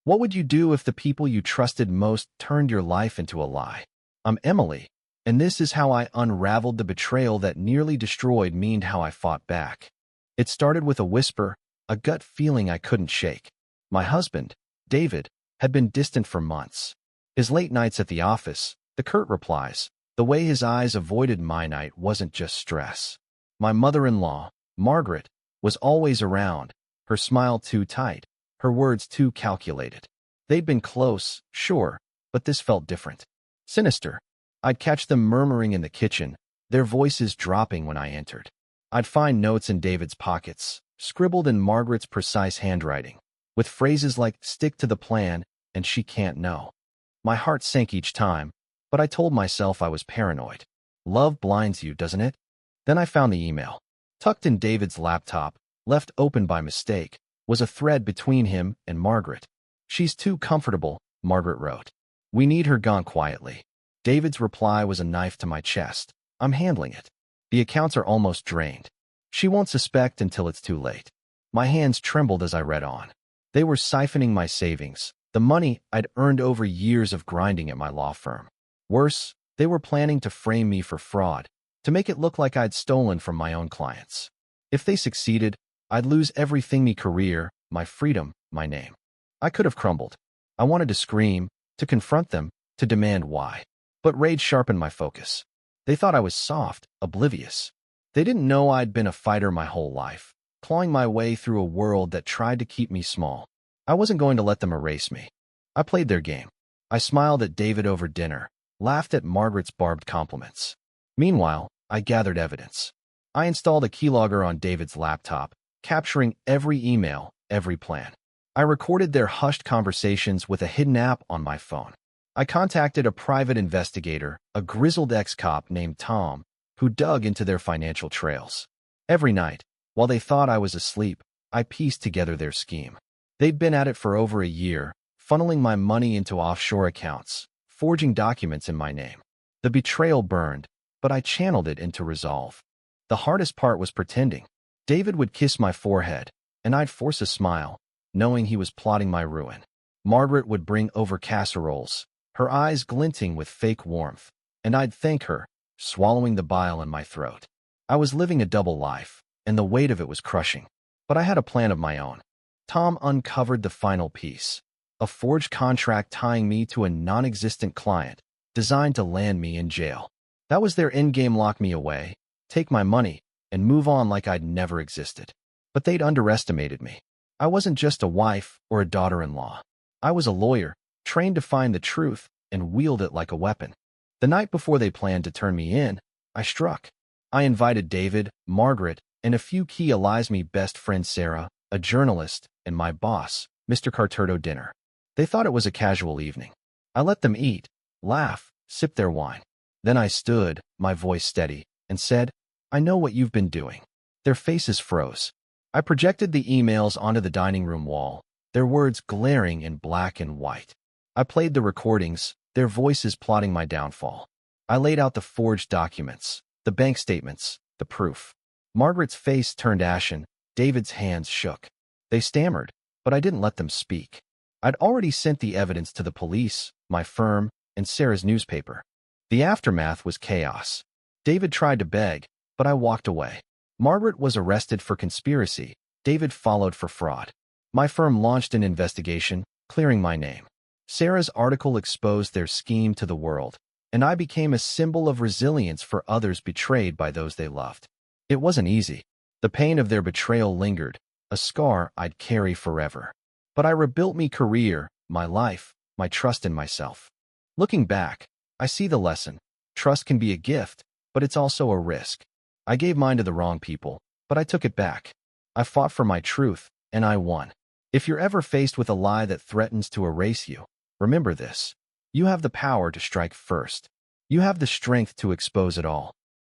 What would you do if the people you trusted most turned your life into a lie? I'm Emily, and this is how I unraveled the betrayal that nearly destroyed me and how I fought back. It started with a whisper, a gut feeling I couldn't shake. My husband, David, had been distant for months. His late nights at the office, the curt replies, the way his eyes avoided my night wasn't just stress. My mother-in-law, Margaret, was always around, her smile too tight, her words too calculated. They'd been close, sure, but this felt different. Sinister. I'd catch them murmuring in the kitchen, their voices dropping when I entered. I'd find notes in David's pockets, scribbled in Margaret's precise handwriting, with phrases like, stick to the plan, and she can't know. My heart sank each time, but I told myself I was paranoid. Love blinds you, doesn't it? Then I found the email. Tucked in David's laptop, left open by mistake, was a thread between him and Margaret. She's too comfortable, Margaret wrote. We need her gone quietly. David's reply was a knife to my chest. I'm handling it. The accounts are almost drained. She won't suspect until it's too late. My hands trembled as I read on. They were siphoning my savings, the money I'd earned over years of grinding at my law firm. Worse, they were planning to frame me for fraud, to make it look like I'd stolen from my own clients. If they succeeded, I'd lose everything: my career, my freedom, my name. I could have crumbled. I wanted to scream, to confront them, to demand why. But rage sharpened my focus. They thought I was soft, oblivious. They didn't know I'd been a fighter my whole life, clawing my way through a world that tried to keep me small. I wasn't going to let them erase me. I played their game. I smiled at David over dinner, laughed at Margaret's barbed compliments. Meanwhile, I gathered evidence. I installed a keylogger on David's laptop, capturing every email, every plan. I recorded their hushed conversations with a hidden app on my phone. I contacted a private investigator, a grizzled ex-cop named Tom, who dug into their financial trails. Every night, while they thought I was asleep, I pieced together their scheme. They'd been at it for over a year, funneling my money into offshore accounts, forging documents in my name. The betrayal burned, but I channeled it into resolve. The hardest part was pretending. David would kiss my forehead, and I'd force a smile, knowing he was plotting my ruin. Margaret would bring over casseroles, her eyes glinting with fake warmth, and I'd thank her, swallowing the bile in my throat. I was living a double life, and the weight of it was crushing. But I had a plan of my own. Tom uncovered the final piece, a forged contract tying me to a non-existent client, designed to land me in jail. That was their endgame: lock me away, take my money, and move on like I'd never existed. But they'd underestimated me. I wasn't just a wife or a daughter-in-law. I was a lawyer, trained to find the truth and wield it like a weapon. The night before they planned to turn me in, I struck. I invited David, Margaret, and a few key allies: me best friend Sarah, a journalist, and my boss, Mr. Carter, to dinner. They thought it was a casual evening. I let them eat, laugh, sip their wine. Then I stood, my voice steady, and said, I know what you've been doing. Their faces froze. I projected the emails onto the dining room wall, their words glaring in black and white. I played the recordings, their voices plotting my downfall. I laid out the forged documents, the bank statements, the proof. Margaret's face turned ashen, David's hands shook. They stammered, but I didn't let them speak. I'd already sent the evidence to the police, my firm, and Sarah's newspaper. The aftermath was chaos. David tried to beg, but I walked away. Margaret was arrested for conspiracy. David followed for fraud. My firm launched an investigation, clearing my name. Sarah's article exposed their scheme to the world, and I became a symbol of resilience for others betrayed by those they loved. It wasn't easy. The pain of their betrayal lingered, a scar I'd carry forever. But I rebuilt my career, my life, my trust in myself. Looking back, I see the lesson. Trust can be a gift, but it's also a risk. I gave mine to the wrong people, but I took it back. I fought for my truth, and I won. If you're ever faced with a lie that threatens to erase you, remember this. You have the power to strike first. You have the strength to expose it all.